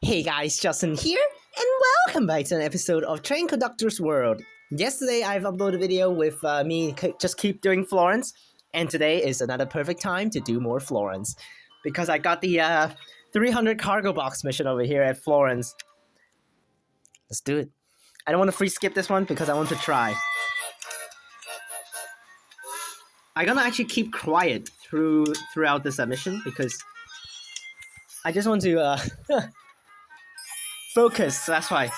Hey guys, Justin here, and welcome back to an episode of Train Conductor's World. Yesterday I've uploaded a video with me just keep doing Florence, and today is another perfect time to do more Florence. Because I got the 300 cargo box mission over here at Florence. Let's do it. I don't want to free skip this one because I want to try. I'm gonna actually keep quiet throughout this mission because I just want to focus, that's why.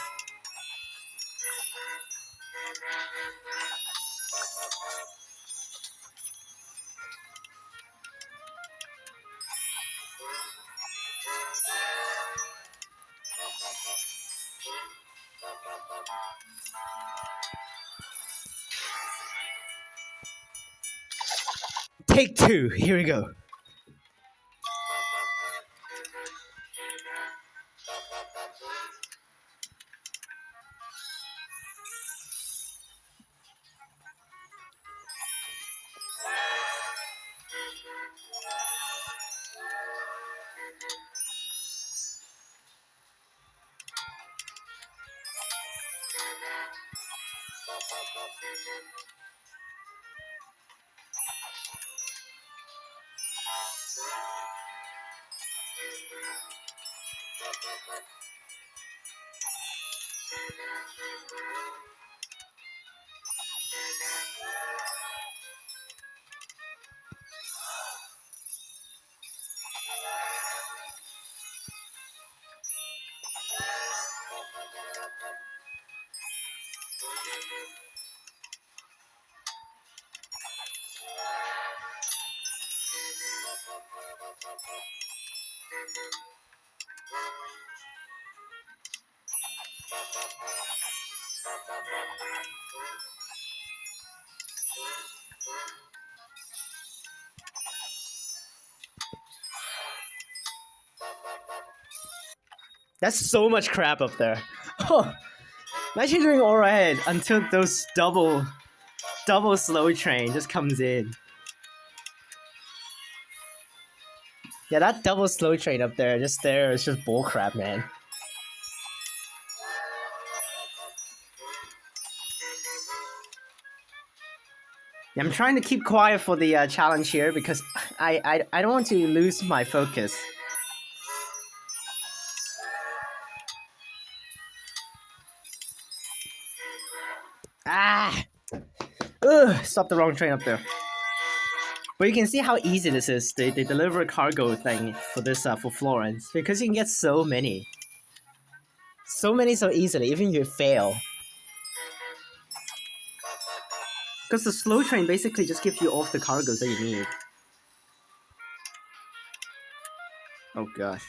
Take two, here we go. That's so much crap up there. Oh, imagine doing alright until those double slow train just comes in. Yeah, that double slow train up there, just there, is just bullcrap, man. Yeah, I'm trying to keep quiet for the challenge here because I don't want to lose my focus. Ah! Ugh! Stop the wrong train up there. But you can see how easy this is. They deliver a cargo thing for this for Florence because you can get so many so easily, even if you fail. Because the slow train basically just gives you all the cargoes that you need. Oh gosh.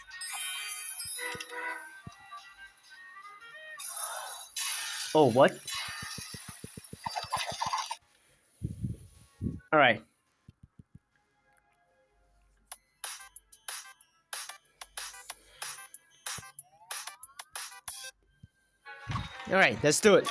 Oh, what? Alright. Alright, let's do it.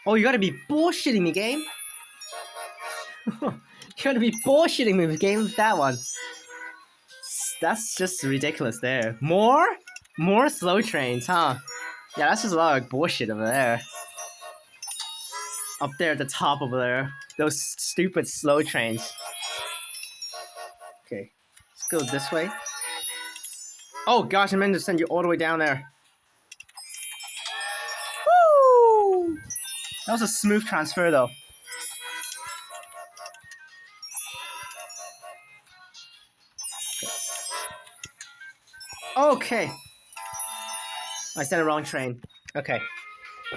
Oh, you gotta be bullshitting me, game. You gotta be bullshitting me, game, with that one. That's just ridiculous there. More slow trains, huh? Yeah, that's just a lot of bullshit over there. Up there at the top over there. Those stupid slow trains. Okay, let's go this way. Oh gosh, I meant to send you all the way down there. Woo! That was a smooth transfer though. Okay. I sent the wrong train. Okay.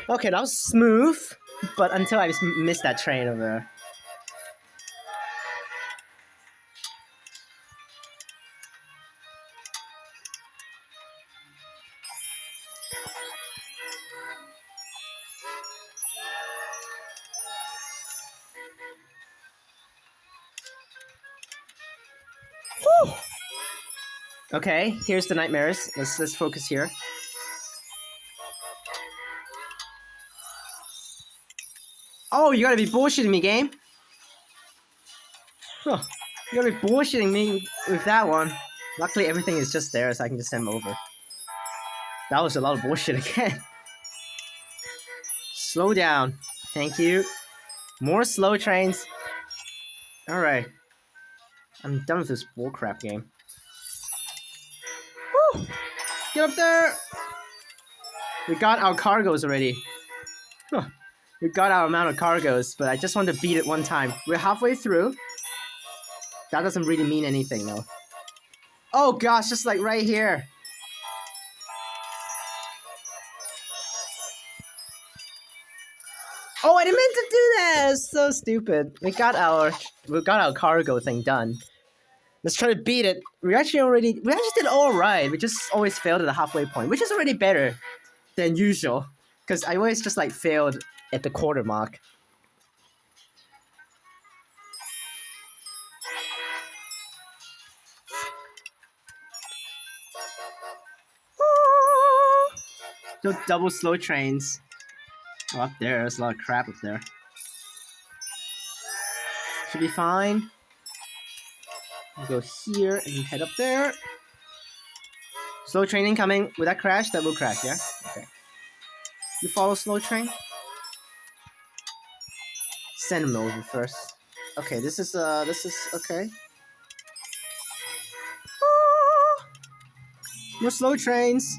Okay, that was smooth, but until I missed that train over there. Woo! Okay, here's the nightmares. Let's focus here. Oh, you gotta be bullshitting me, game. Huh. You gotta be bullshitting me with that one. Luckily, everything is just there, so I can just send them over. That was a lot of bullshit again. Slow down. Thank you. More slow trains. Alright. I'm done with this bullcrap game. Woo! Get up there! We got our cargoes already. Huh. We got our amount of cargoes, but I just want to beat it one time. We're halfway through. That doesn't really mean anything, though. Oh gosh, just like right here. Oh, I didn't mean to do that! It's so stupid. We got our cargo thing done. Let's try to beat it. We actually did alright. We just always failed at the halfway point, which is already better than usual. Because I always just like failed at the quarter mark. Those double slow trains. Oh, up there, there's a lot of crap up there. Should be fine. We'll go here and head up there. Slow train incoming. Will that crash? That will crash, yeah? Okay. You follow slow train? Send him over first. Okay, this is okay. More slow trains.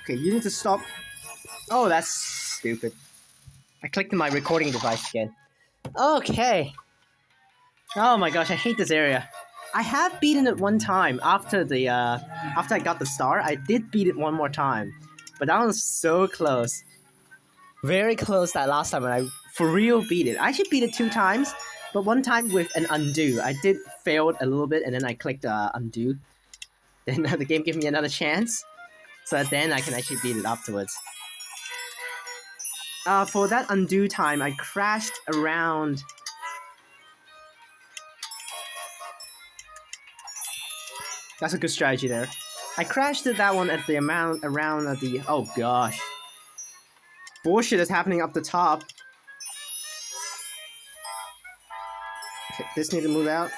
Okay, you need to stop. Oh, that's stupid. I clicked on my recording device again. Okay. Oh my gosh, I hate this area. I have beaten it one time after the after I got the star. I did beat it one more time, but that was so close. Very close that last time when I for real beat it. I actually beat it 2 times, but one time with an undo. I did failed a little bit, and then I clicked undo. Then the game gave me another chance, so that then I can actually beat it afterwards. For that undo time, I crashed around. That's a good strategy there. I crashed at that one at the amount around the. Oh gosh. Bullshit is happening up the top. Okay, this need to move out.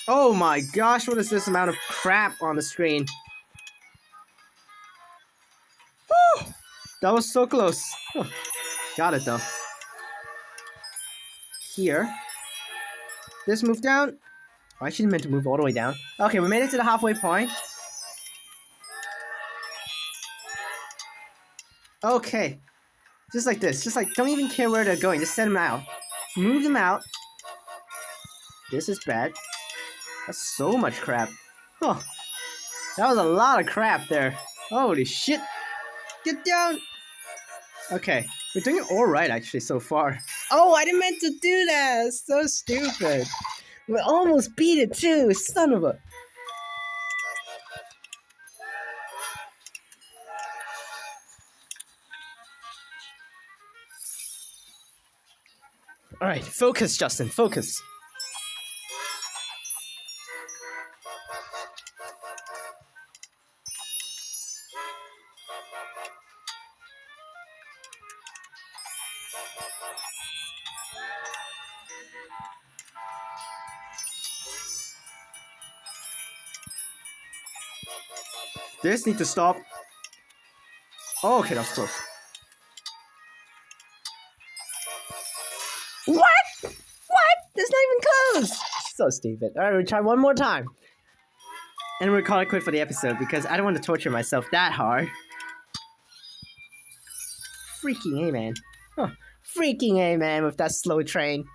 Oh my gosh, what is this amount of crap on the screen? Woo! That was so close. Huh. Got it though. Here. This move down. Oh, I shouldn't meant to move all the way down. Okay, we made it to the halfway point. Okay. Just like this. Just like, don't even care where they're going. Just send them out. Move them out. This is bad. That's so much crap. Huh. That was a lot of crap there. Holy shit. Get down. Okay. We're doing it alright actually so far. Oh, I didn't meant to do that. It's so stupid. We almost beat it too. Son of a... Alright, focus, Justin. Focus. This need to stop. Oh, okay, that's close. What? What? That's not even close. So stupid. Alright, we'll try one more time. And we'll call it quit for the episode because I don't want to torture myself that hard. Freaking A, man. Huh. Freaking A, man, with that slow train.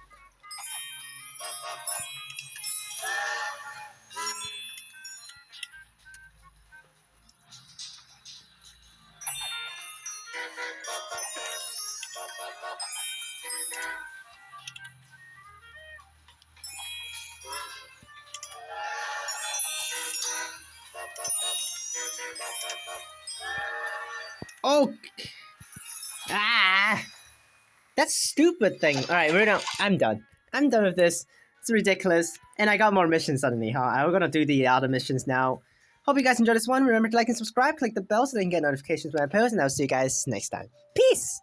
Oh! Ah! That stupid thing. Alright, we're done. I'm done. I'm done with this. It's ridiculous. And I got more missions suddenly, huh? I'm gonna do the other missions now. Hope you guys enjoyed this one. Remember to like and subscribe, click the bell so they can get notifications when I post, and I'll see you guys next time. Peace!